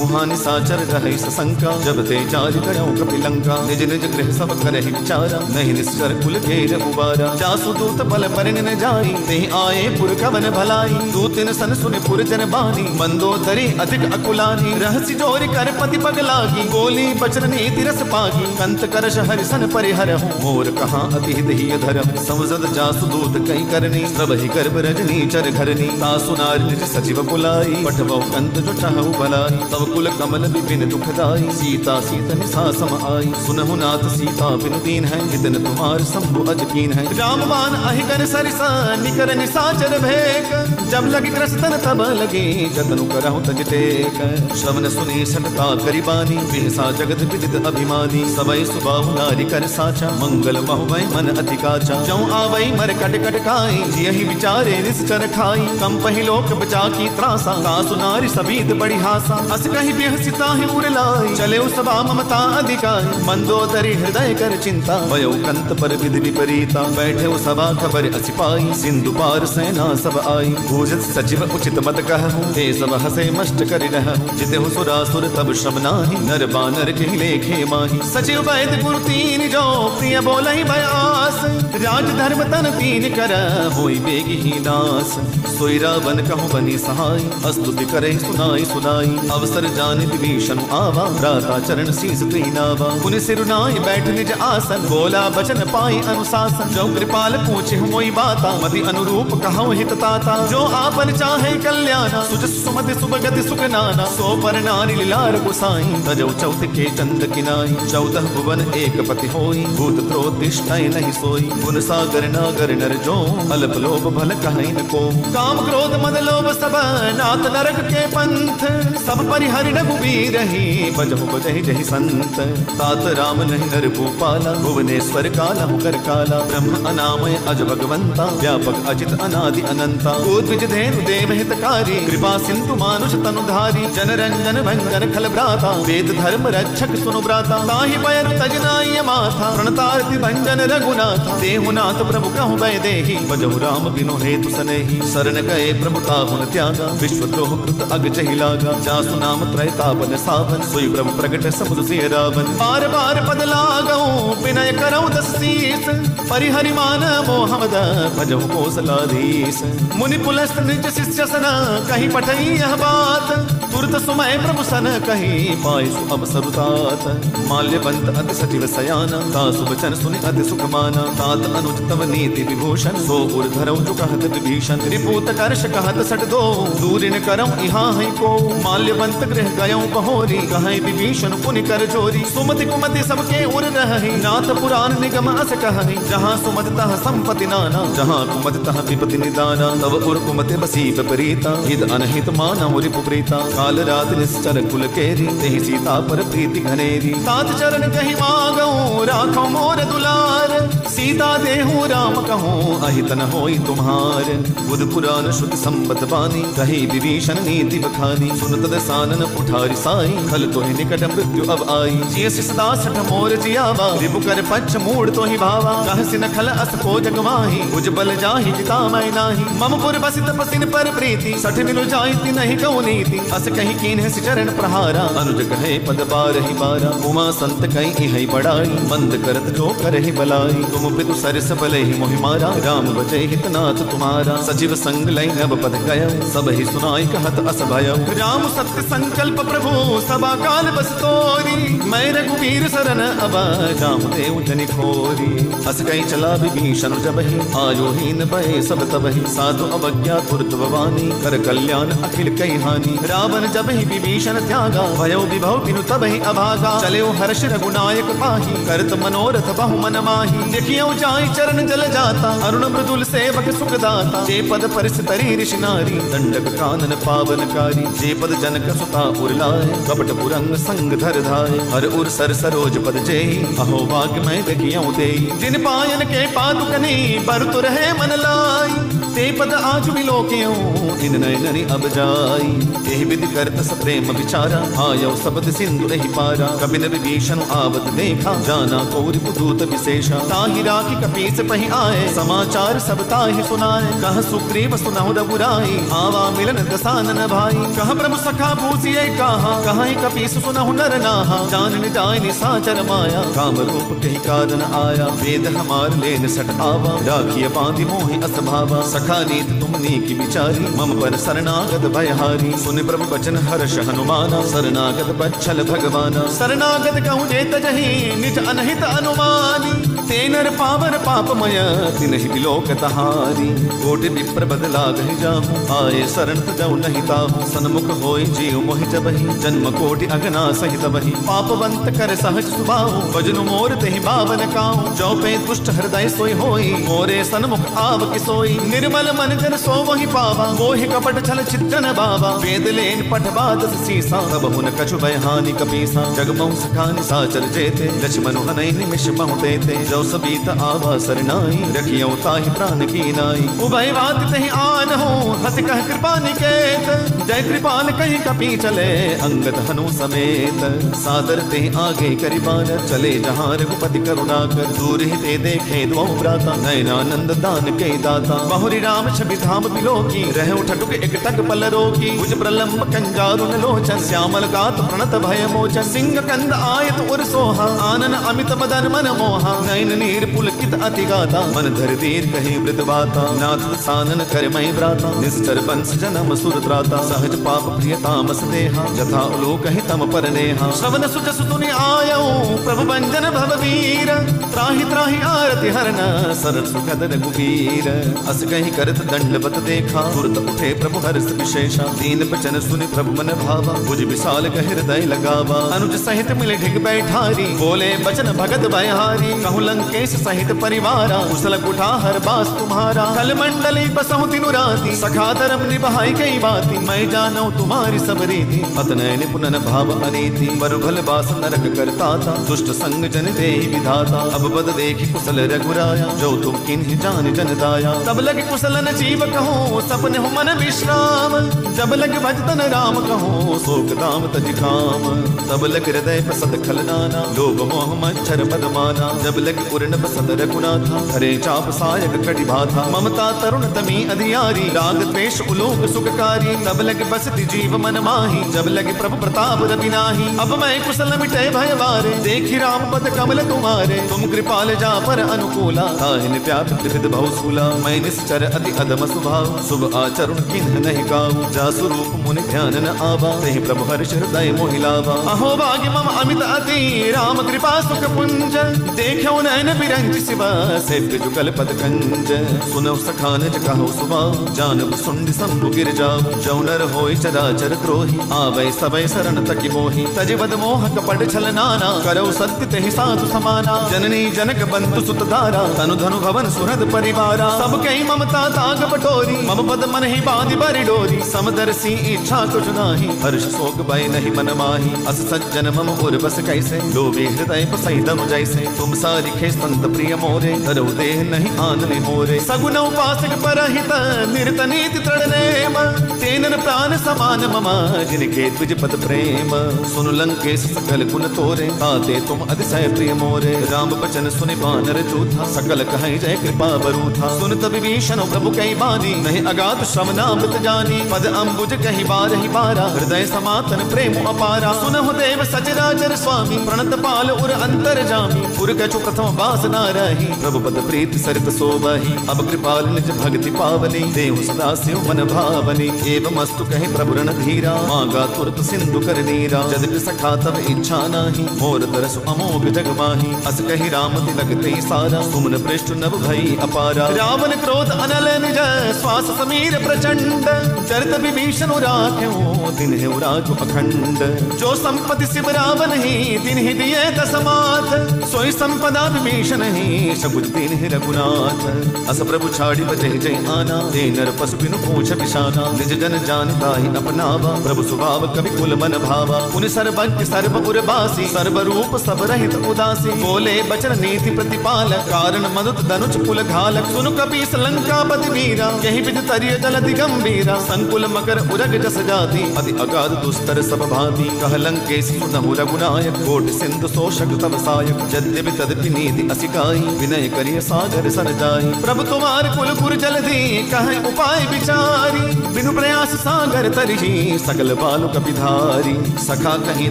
उहाँ निसाचर रहै सशंका जब ते चारि करौ कपि लंका निज निज गृह सब करहि विचारा नहीं निश्चर कुल घेर उबारा जासु दूत बल पर न जाई ते आए पुर कवन भलाई दूतिन सन सुनि पुर जन बानी मंदोदरी अधिक अकुलानी रहसि जोरि कर पति पग लागी गोली बचन नीति रस पागी कंत करश हरिसन परिहरहु मोर कहाँ अति दहिय धरहु समझद जासु दूत कई करनी प्रभहि गर्भ रजनी चर घरनी तासु नारि निज सचिव बुलाई पठवहु कंत जो चाहु भलाई तब कुल कमल विपिन दुखदाई सीता सीत निसा सम आई सुनहु नाथ सीता बिनु दीन है नितन तुम्हार शंभु अजकीन है रामवान अहिकर सरिसा निकर निसाचर भेक जब लगी क्रस्तन तब लगी जतनु करहु तज टेक श्रवण सुनी सटता करिबानी बिहसा जगत विदित अभिमानी सबई सुबाहु नारी कर साचा मंगल बहुवै मन अति काचा जौ आवई मर कट कट खाई यही विचारे निश्चर खाई कम पहि लोक बचा की त्रासा सासु नारी सबीत बड़ी हासा अस कहि बेहसिता ही उर लाई चले सभा ममता अधिकारी मंदोदरी हृदय कर चिंता भयो कंत पर विधि विपरीता बैठे सभा खबर असी पाई सिंधु पार सेना सब आई भूजत सचिव उचित मत कहूँ ते सब हसे मष्ट करि रहूँ जिते सुरासुर असुर तब श्रम नाही, नर बानर के लेखे माही। सचिव वैद्य गुरु तीन जो प्रिय बोलहि बयास, राज धर्म तन तीन कर होई बेगी ही नास। सोई रावण कहूँ बनी सहाय, स्तुति करे सुनाई सुनाई। अवसर जाने विभीषण आवा, भ्राता चरण शीस नावा। पुनि सिरुनाई बैठ निज आसन, बोला बचन पाई अनुशासन। जो कृपाल पूछे मोई बाता, मति अनुरूप कहूँ हित ताता। जो आपन चाहे कल्याणा, सुज सुमति सुभगति सुख नाना। सो पर नारी लीलार गुसाई, तजौ चौथ के चंद किनाई। 14 भुवन एक पति होई, भूत त्रोतिष्ठै नहीं सोई। गुण सागर नागर नर जो, अल्प लोभ भल कहीं न को। काम क्रोध मद लोभ सब नाथ नरक के पंथ, सब परिहरि रघुबीर रही। बजहु बजहि जहि संत, तात राम नहीं नर भूपाला। भुवनेश्वर काला कर काला, ब्रह्म अनामय अज भगवंता। व्यापक अजित अनादि अनंता, कोद्विज धेनु देव हितकारी। कृपा सिंधु मानुष तनुधारी, जन रंजन भंजन खल भ्राता। वेद धर्म रक्षक सुनु भ्राता, ताहि पैरु तजनाय माथा। प्रणतारति भंजन रघुनाथा, देहुनाथ प्रभु कहु भय देहि। बजहु राम बिनु हेतु सनेहि, शरण गए प्रभु ताहुन त्यागा। विश्वद्रोह कृत अग जहि लागा, जासु नाम त्रैतापन सावन। सोई प्रभु प्रगट समुद्र से रावण, बार बार पद लागऊ विनय करऊ 10 शीस। परिहरि मान मोह मद भजहु कौशलाधीश। मुनि पुलस्त निज शिष्य सन, कहीं पठई यह बात। तुरत सुमय प्रभु सन कहीं, पायसु अवसरु तात। माल्यवंत अति सचिव सयाना, तासु वचन सुनि अति सुख माना। तात अनुज तव नीति विभूषण, सो उर धरऊ जो कहत विभीषण। रिपुत कर्ष कहत सट दो, दूरिन करऊ इहाँ है को। माल्यवंत गृह गयऊ बहोरी, कहीं विभीषण पुनि कर जोरी। सुमति कुमति सबके उर रही, नाथ पुराण निगम अस कहि। जहाँ सुमति तह संपत्ति नाना, जहाँ कुमति तह विपति निदाना। तब उर कुमति बसी विपरीता, हित अनहित माना रिपु प्रीता। काल रात निश्चर कुल केरी, तेहि सीता पर प्रीति घनेरी। तात चरण कहि मागऊं, राखो मोर दुलार। सीता देहु राम कहूँ, अहित न होई तुम्हार। बुध पुराण श्रुति संबत बानी, कही विभीषण नीति बखानी। सुन तद सानन उठारी साई, खल तोहि निकट मृत्यु अब आई। जिय सदा सठ मोर जियावा, रिपु कर पक्ष मूढ़ तोहि भावा। कहसि न खल अस को जगमाही, भुज बल जाहि जिता मैं नाही। मम पुर बसित पसिन पर प्रीति, सठ मिलु जाइति नहीं कहु नीति। अस कहीं कीन्ह सि चरण प्रहारा, अनुज कहे पद बारहि बारा। उमा संत कहीं इहै बड़ाई, मंद करत जो करहि बलाई। तुम पितु सरस बलहि मोहि मारा, राम बचे हितनाथ तुम्हारा। सचिव संग लय नभ पद गय, सब ही सुनाई कहत अस भय। राम सत्य संकल्प प्रभु सभा काल बस तोरी। मैं रघुवीर सरन अब राम देव जनि खोरी। अस कहीं चला विभीषण जबहि, आयोहीन भय सब तबहि। साधु अवज्ञा तुरत भवानी, कर कल्याण अखिल कई हानि। रावण जब ही विभीषण त्यागा, भयो विभव बिनु तबहि अभागा। चले हर्ष रघुनायक पाही, करत मनोरथ बहु मन माही। देखियो जाय चरण जल जाता, अरुण मृदुल सेवक सुख दाता। जे पद परिस तरी ऋषि नारी, दंडक कानन पावनकारी। जे पद जनक सुता उरलाय, कपट पुरंग संग धर धाय। हर उर सर सरोज पद जेहि, अहो भाग्य मैं देखियो देहि। जिन पायन के पादुकनी, बरतु रहे मन लाई। ते पद आज विलोक्यों, इन नयननि अब जाई। एहि विधि करत स प्रेम विचारा, आयो सबद सिंधु एहि पारा। कपिन विभीषण आवत देखा, जाना कौरि पुदूत विशेषा। ताहि राखी कपीस पहि आए, समाचार सब ताहि सुनाए। कह सुग्रीव सुनहु रघुराई, आवा मिलन दसानन भाई। कह प्रभु सखा पूछिए कहा, कहीं कपीस सुनहु नर नाहा। जान जाय निसाचर माया, काम रूप कहि कारण आया। वेद हमार लेन सट आवा, राखिय बांधि मोहि अस भावा। सखा नीत तुम नीकी विचारी, मम पर शरणागत भयहारी। सुन प्रभु बचन हर्ष हनुमाना, शरणागत बच्छल भगवाना। शरणागत कहूँ जे तजहि, निज अनहित अनुमानी। ते नर पावर पापमय, तिनहि बिलोक तहारी। कोटि विप्र बदला गहि जाहु, आए शरण तजौ नहीं ताहु। सन्मुख होय जीव मोहि जबहि, जन्म कोटि अगना सहित बहि। पापवंत कर सहज सुभाऊ, भजनु मोर तेहि बावन काऊ। जो पे दुष्ट हृदय सोई होई, मोरे सन्मुख आव कि सोई। निर्मल मन जन सो वही पावा, मोहि कपट छल छिद्रन बावा। वेद लेन पठबाद सीसा, तब हुन कछु भय हानि कपीसा। जग बहु सखा निसाचर जेते, लक्ष्मण हनहि निमिष बहु तेते। जो जो सबीत आवा सरनाई, रखियो ताहि प्राण की नाई। उभय बात तहि आन हो, हस कह कृपा निकेत, जय कृपाल कहीं कपी चले, अंगद हनु समेत। सादर ते आगे करिबार, चले जहाँ रघुपति करुणाकर, दूर ही ते देखे द्वौ भ्राता, नयनानंद दान के दाता। बहुरी राम छवि धाम बिलोकी, रहे उठटुक एक टक पल रोकी। भुज प्रलंब कंजारुन लोचन, श्यामल गात प्रणत भय मोचन। सिंह कंद आयत उर सोहा, आनन अमित मदन मन मोहा। नयन नीर पुलकित अति गाता, मन धर वीर कहीं वृत बाता। नाथ सानन कर मई भ्राता, निश्चर वंश जन्म सुर त्राता। सहज पाप प्रिय तामस देहा, जथा उलोक ही तम पर नेहा। श्रवण सुज सुतुनि आयौ, प्रभु भंजन भव वीर। त्राहि त्राहि आरति हरन, सरल सुखद रघुवीर। अस कहीं करत दंडवत देखा, तुरत उठे प्रभु हर्ष विशेषा। दीन बचन सुनि प्रभु मन भावा, भुज विशाल कहि हृदय लगावा। अनुज सहित मिले ढिग बैठारी, बोले बचन भगत भयहारी। कहु लंकेश सहित परिवारा, कुशल कुठार बास तुम्हारा। कल मंडली बसहु तिनु राती, सखा धर्म निभाई कई बाती। मैं जानौ तुम्हारी सब रीति, अतनय निपुणन भाव अनीति। बरभल बास नरक करता था, दुष्ट संग जन देहि विधाता। अब बद देखि कुशल रघुराया, जो तुम किन्हि जान जन दाया। तब लग कुशलन जीव कहो, सपने हो मन विश्राम। जब लग भजतन राम कहो, शोक दाम तज काम। तब लग हृदय प्रसद खल नाना, लोभ मोह मच्छर मद माना। जब लग उर्न बसद रघुनाथा, हरे चाप सायक कटि भाथा। ममता तरुण तमी अधियारी, राग द्वेष उलोक सुखकारी। तब लग बसति जीव मन माही, जब लग प्रभु प्रताप रवि नाही। अब मैं कुशल मिटे भय वारे, देखि राम पद कमल तुम्हारे। तुम कृपाल जा पर अनुकूला, ताहि व्यापृत हृद बहुसूला। मैं निश्चर अति अदम स्वभाव, शुभ आचरण किन्ह नहीं गाऊ। जासु रूप मुनि ध्यान न आवा, तहि प्रभु हर्ष हृदय मोहिलावा। अहो भाग्य मम अमित अति, राम कृपा सुख पुंज। देखो नयन बिरंज शिवा, सेव्य जुगल पद कंज। सुनौ सखान कहो सुभाव, जानब सुंड संभु गिर जाऊ। जौ नर होय चराचर द्रोही, आवै सबय शरण तकि मोहि। तज बद मोह कपट छल नाना, करौ सत्य तेहि साधु समाना। जननी जनक बंधु सुत धारा, तनु धनु भवन सुहृद परिवारा। सब कई ममता ताग बटोरी, मम पद मन ही बांधि बरि डोरी। समदर्शी इच्छा कुछ नाही, हर्ष शोक भय नहीं मन माही। अस सज्जन मम उर बस कैसे, लोभे हृदय बसई दम जैसे। तुम सारिखे संत प्रिय मोरे, धरौ देह नहीं आनने मोरे। सगुन उपासक परहित, निरत नीति तृण नेम। तेनन प्राण समान मम, जिनके द्विज पद प्रेम। सुन लंकेश सकल गुण तोरे, ताते तुम अतिशय प्रिय मोरे। राम बचन सुनि बानर जूथा, सकल कहि जय कृपा बरूथा। सुन तब विभीषण प्रभु कई बानी, नहीं अगाध श्रवणामृत जानी। पद अम्बुज कही बार ही बारा, हृदय समातन प्रेम अपारा। सुनहु देव सचराचर स्वामी, प्रणत पाल उर अंतर जामी। उर कछु प्रथम बास न रही, प्रभु पद प्रीति सरित सोबही। अब कृपाल निज भक्ति पावनी, देहु सदा शिव मन भावनी। एवं अस्तु कहे प्रभु रण धीरा, मांगा तुरत सिंधु कर नीरा। यद्यपि सखा तब इच्छा नाही, मोर तरस अमोघ जग माही। अस कही राम तिलक सारा, सुमन पृष्ठ नभ भई अपारा। रावण क्रोध अनल निज, श्वास समीर प्रचंड। चरित विभीषण राख्यो, दिन है राजु अखंड। जो संपत्ति शिव रावण ही, दिन ही दिए दसमाथ। सोई संपदा विभीषण ही, सकुच दिन ही रघुनाथ। अस प्रभु छाड़ी बजे जय आना, दे नर पशु बिनु पूछ बिशाना। निज जन जानता ही अपनावा, प्रभु स्वभाव कवि कुल मन भावा। उन सर्वज्ञ सर्व उर्वासी, सर्व रूप सब रहित उदासी। बोले बचन नीति प्रतिपालक, कारण मनुत धनुष कुल घालक। सुनु कपीस लंका पति वीरा, यही विध तरिय जल दिगंबीरा। संकुल मकर उरग जस जाति, अति अगाध दुस्तर सब भांति। कह लंकेश सुनहु रघुनायक, कोटि सिंधु शोषक तब सायक। यद्यपि तदपि नीति असिकाई, विनय करिय सागर सर जाई। प्रभु तुम्हार कुल पुर जलधि, कह उपाय विचारी। बिनु प्रयास सागर तरही, सकल बालु कपिधारी। सखा कहीं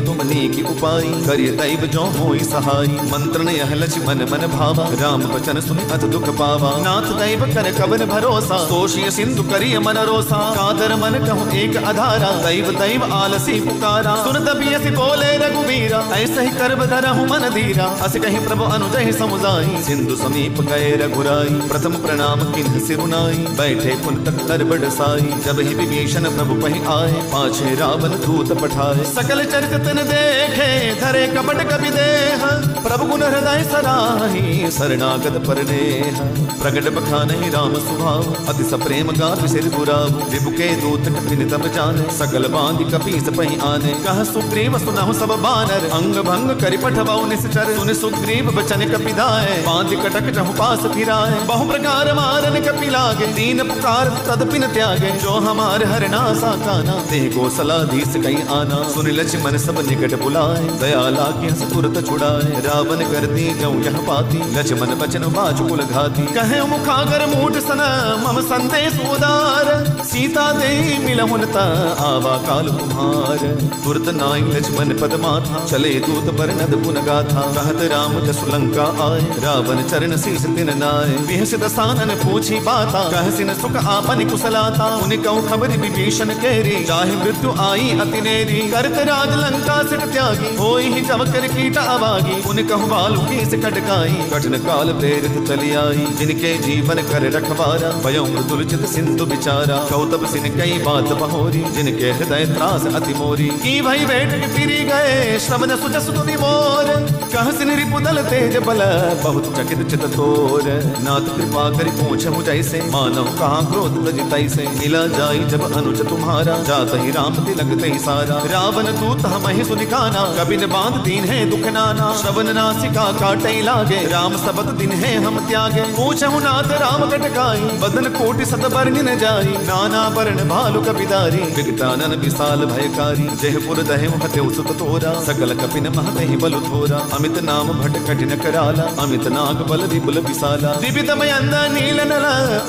तुम नीकी उपाय, करिय दैव जो होई सहाई। मंत्रण यह लक्ष्मण मन भावा, राम बचन सुनि अत दुख पावा। नाथ दैव कर कवन भरोसा, तोषिय सिंधु करिय मन रोसा। कादर मन कहूँ एक अधारा, दैव दैव आलसी पुकारा। सुन तभी ऐसी बोले रघुवीरा, ऐसे ही कर बधरहु मन धीरा। अस कहीं प्रभु अनुजहि समुदाई, सिंधु समीप गए रघुराई। प्रथम प्रणाम किन्ह सिरुनाई, बैठे पुन तक कर बड़ साई। जब ही विभीषण प्रभु पहि आए, पाछे रावण दूत पठाए। सकल चरित तिन देखे, धरे कपट कपि देह। प्रभु गुण हृदय सराही, शरणागत परनेह। प्रगट बखानहि राम स्वभाव, अति सप्रेम गात सिर गुराव। विभु के दूत कपिन तब जाने, सकल बांधि कपीस पहि आने। कह सुग्रीव सुनहु सब बानर, अंग भंग करि पठबौ निश्चर। सुन सुग्रीव सुग्रीव बचन कपिधाय बांध कटक जहु पास फिराए बहु प्रकार मारन कपि लागे दीन पुकार तदपिन त्यागे जो हमार हरनासा काना देह कौशलाधीश कहीं आना सुन लक्ष्मण सब निकट बुलाए दया लागे हंस तुरत छुड़ाए रावण कर दी जऊ यह पाती लक्ष्मण बचन बाजुकुल घाती कहे मुखागर मूठ सन मम संदेश उदार सीता दे मिलहुनता आवा काल कुम्हार तुरत नाई लक्ष्मण पद माथा चले दूत बरनद पुन गाथा कहत राम जसु लंका आए रावण चरण शीस तिन नाय बिहस दसानन पूछी बाता कहसिन सुख आपन कुशलाता उन कहूँ खबर विभीषण केरी चाहे मृत्यु आई अति नेरी करत राज लंका सिट त्यागी होई ही जब कर कीट अभागी उन कहूँ बालु कीस कटकाई कठिन काल प्रेरित चली आई जिनके जीवन कर रखवारा भयो मृदुलचित सिंधु बिचारा कौतब सिन कई बात बहोरी जिनके हृदय त्रास अति मोरी की भई बैठ फिरी गए श्रवण सुजस तुनि मोर कहसिन रिपुदल तेज बल बहुत चकित चित तोर नाथ कृपा करि पूछहु जैसे मानव कहाँ क्रोध तजितै से मिला जाई जब अनुज तुम्हारा जात ही राम तिलक तै सारा रावण दूत हमहि सुनिकाना कबिन बांध दीन है दुख नाना श्रवण नासिका काटै लागे राम सबत दिन है हम त्यागे पूछहु नाथ राम कटकाई बदन कोटि सत बरनिन जाई नाना बरन भालु कपिदारी विकटानन विशाल भयकारी जयपुर दहे हते सुत तोरा सकल कपिन महतहि बलु थोरा अमित नाम भट कठिन कराला अमित नाग बल विपुल विशाला दिव्यतमय अंद नील नल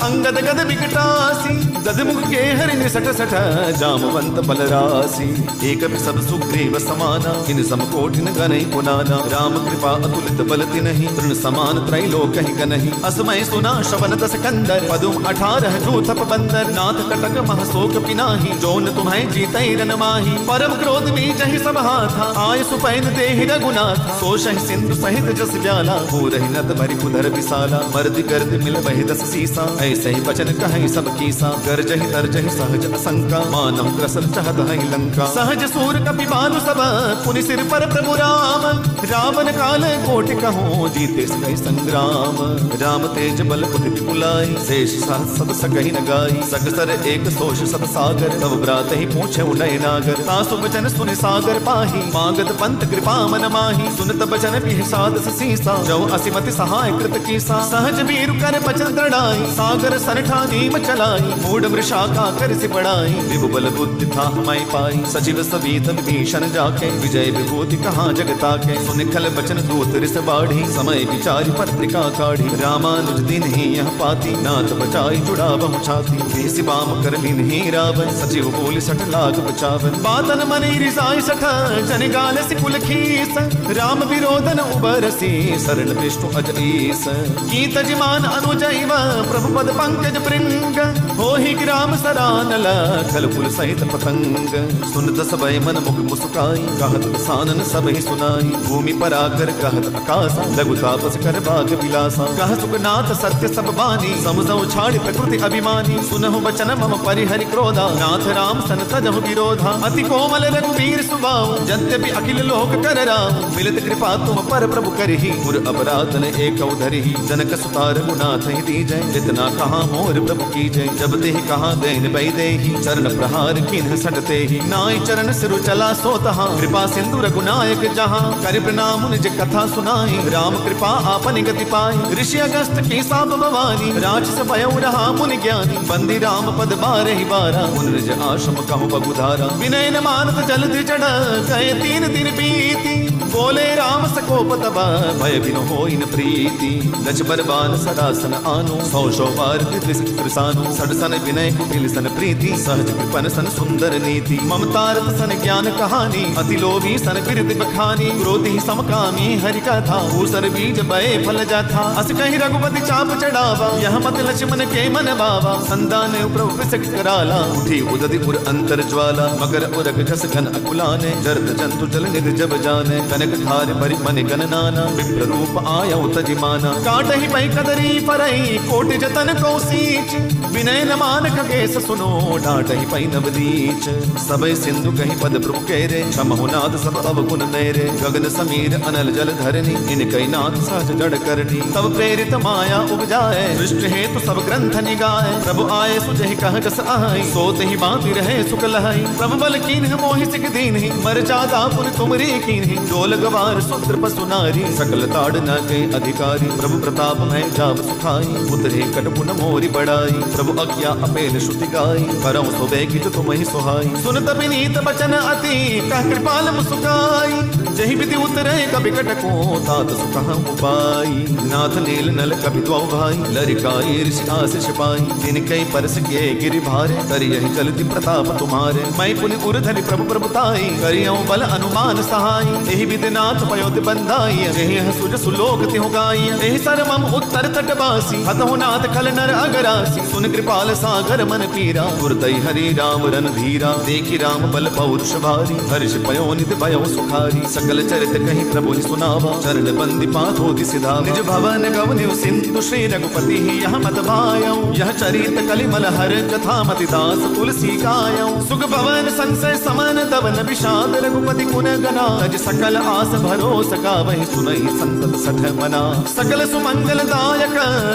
अंगद गद विकटासी गदमुख के हरिण सठ सठ जामवंत बलरासी एक सब सुग्रीव समाना इन सम कोटिन गनहि पुनाना राम कृपा अतुलित बल तिनहि तृण समान त्रैलोक ही गनहि असमय सुना श्रवण दस कंदर पदुम 18 जूथप बंदर नाथ कटक महशोक पिनाहि जोन तुम्हें जीतै रन माहि परम क्रोध में जहि सब हाथा आय सुपैन देहि रघुनाथ सोषहि सिंधु सहित जस ब्याला पूरहि नत भरि उधर विशाला मर्द गर्द मिल बहि दस सीसा ऐसे ही वचन कहि सब कीसा गर्जहि तर्जहि सहज असंका मानव ग्रसल चहत हहि लंका सहज सूर कपि बालु सब पुनि सिर पर प्रभु राम रावण काल कोटि कहो जीते सकै संग्राम राम तेज बल बुद्धि विपुलाई शेष सहस सब सकहि न गाई सगसर एक सोष सब सागर तब ब्रात ही पूछे उदय नागर सासु वचन सुनि सागर पाही मागत पंत कृपा मन माही सुनत बचन बिहसाद सीसा जो असिमति सहाय कृत कीसा सहज वीर कर बचन दृढ़ाई सागर सरठा नीम चलाई मूड वृषा का कर से बढ़ाई विभुबल बुद्धि था हमाई पाई सचिव सवीत विभीषण जाके विजय विभूति कहाँ जगता के सुनिखल बचन दूत रिस बाढ़ी समय विचारी पत्रिका काढ़ी रामानुज दिन ही यह पाती नाथ बचाई जुड़ा बहु छाती बाम कर नहीं रावण सचिव बोली सठ लाख बचावन बातन मनी रिसाई सठ जन गाल सिकुल खीस राम विरोधन उबरसी शरण विष्णु अजईस की तजमान अनुजैव प्रभु पद पंकज भृंग होहि ग्राम सरानल खलकुल सहित पतंग सुनत सबय मन मुख मुस्काई कहत सानन सब ही सुनाई भूमि पर आकर कहत आकाशा लघु तापस कर भाग विलासा कह सुखनाथ सत्य सब बानी समझौ छाड़ प्रकृति अभिमानी सुनहु बचन मम परिहरि क्रोधा नाथ राम सन तजहु विरोधा अति कोमल रघुवीर सुबाऊ यद्यपि अखिल लोक कर राम मिलित कृपा तुम पर प्रभु करहि पुर अपराधन एक धरिहि जनक सुता रघुनाथ ही दीजय जितना कहा मोर प्रभु की जय जब ते कहा देन बई देहि चरण प्रहार किन्ह सटते ही नाय चरण सिरु चला सोतहा कृपा सिंधु रघुनायक जहाँ कर प्रणाम निज कथा सुनाई राम कृपा आपन गति पाई ऋषि अगस्त की साप भवानी राक्षस भयो रहा मुनि ज्ञानी बंदी राम पद बारहि बारा मुन निज आश्रम कहु बगुधारा विनय न मानत जल्दी चढ़ गए 3 दिन बीती बोले राम सकोप तब भय बिनु होई न प्रीति लक्ष्मण बान सदासन आनो सौ बार कृसानो सडसन विनय कुटिल सन प्रीति सहज कृपन सन सुंदर नीति ममतारत सन ज्ञान कहानी अति लोभी सन बिरति बखानी क्रोधी समकामी हरि कथा भूसर बीज बये फल जाथा अस कहि रघुपति चाप चढ़ावा यह मत लक्ष्मण के मन बावा संदान प्रभु विसक कराला उठी उदधि उर अंतर ज्वाला मकर उरग जस घन अकुलाने जरत जंतु जल निधि जब जाने कनक धार भरि मन गणनाना विप्र रूप आयौ तजिमाना काटहि पै कदरी परई कोटि जतन कौसीच विनय न मान खगेश सुनो डांटहि पै नवदीच सबय सिंधु कहि पद प्रभु केरे क्षमहु नाद सब अवगुण नेरे गगन समीर अनल जल धरनी इनकै नाथ सहज जड़ करनी तब प्रेरित माया उपजाए दृष्टि हेतु सब ग्रंथ निगाए प्रभु आए सुजहि कह जस आए सोत ही बांधि रहे सुख लहई प्रभु बल कीन्ह मोहि सिख दीन्हि मर जादा पुन तुमरी कीन्हि डोल गवार सूत्र पसुना नारी, सकल ताड़ना के अधिकारी। प्रभु प्रताप मैं जाब सुखाई, उतरे कटपुन मोरी बढ़ाई। प्रभु आज्ञा अपेल श्रुति गाई, करम सोबे की जो तुम ही सुहाई। सुनत विनीत बचन अति, कह कृपाल मुस्काई। जही विधि उतरे कभी कटको, तात सुख उपाई। नाथ नील नल कभी द्वौ भाई, लरिकाई ऋषि आशीष पाई। जिनके परस किए गिरि भारे, करि यही चलति प्रताप तुम्हारे। मैं पुनि उर्धरि प्रभु प्रभुताई, करियौ बल अनुमान सहाय। एहि विधि नाथ पयोति बंधाई, जेहि सुज सुलोक तिहु गाई। एहि सर मम उत्तर तटवासी, हतहु नाथ खल नर अगरासी। सुन कृपाल सागर मन पीरा, गुरदई हरि राम रन धीरा। देखि राम बल पौरुष भारी, हर्ष पयो नित भयो सुखारी। सकल चरित कहि प्रभु सुनावा, चरण बंदी पाथोति सिधा। निज भवन गवन्यु सिंधु श्री रघुपति, यह मत भायौ। यह चरित कलिमल हर कथा मति दास तुलसी गायौ। सुख भवन संसय समन दवन विषाद, रघुपति गुण गना। तज सकल आस भरोस गावहि, सुनहि संतत सठ मना। सकल सुमंगल दायक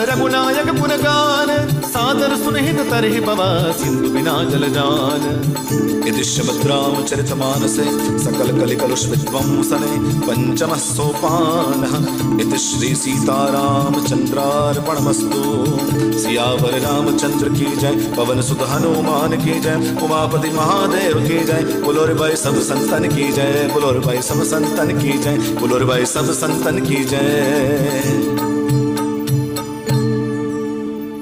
रघुनायक गुण गान, सादर सुनहित तरहि बवा सिंधु बिना जल जान। इति श्रीमद् रामचरितमानसे सकल कलिकलुष विध्वंसने पंचमः सोपानः। इति श्री सीतारामचंद्रार्पणमस्तु। सियावर रामचंद्र की जय, पवन सुत हनुमान की जय, उमापति महादेव की जय। बोलो रे भाई सब संतन की जय, बोलो रे भाई सब संतन की जय, बोलो रे भाई सब संतन की जय।